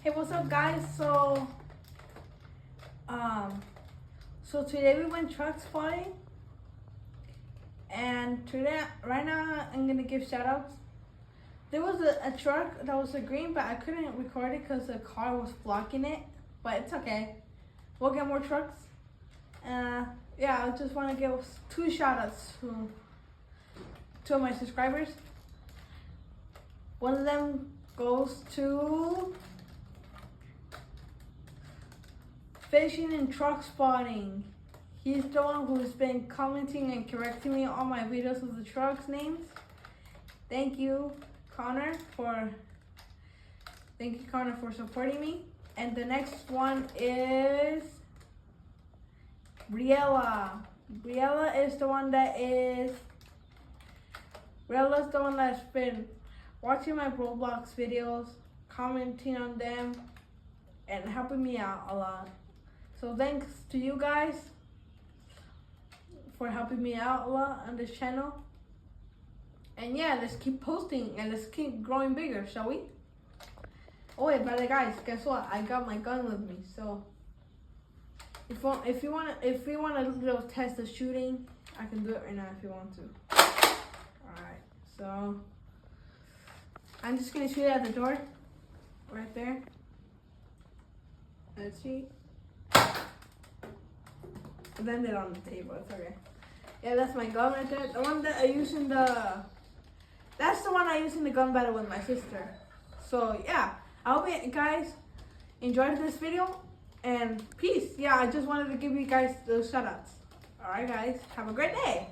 Hey, what's up, guys? So today we went truck spotting, and right now, I'm gonna give shout outs. There was a truck that was a green, but I couldn't record it because the car was blocking it, but it's okay. We'll get more trucks. Yeah, I just want to give 2 shout outs to 2 of my subscribers. One of them goes to Fishing and Truck Spotting. He's the one who's been commenting and correcting me on my videos of the trucks names. Thank you, Connor, for supporting me. And the next one is Briella. Briella is the one that's been watching my Roblox videos, commenting on them, and helping me out a lot. So thanks to you guys for helping me out a lot on this channel. And yeah, let's keep posting and let's keep growing bigger, shall we? Oh wait, but guys, guess what? I got my gun with me. So if you want a little test of shooting, I can do it right now if you want to. Alright, so I'm just gonna shoot it at the door. Right there. Let's see. landed on the table. It's okay. Yeah, that's my gun right there. The one that I use in the... That's the one I use in the gun battle with my sister. So, yeah. I hope you guys enjoyed this video. And peace. Yeah, I just wanted to give you guys those shoutouts. Alright, guys. Have a great day.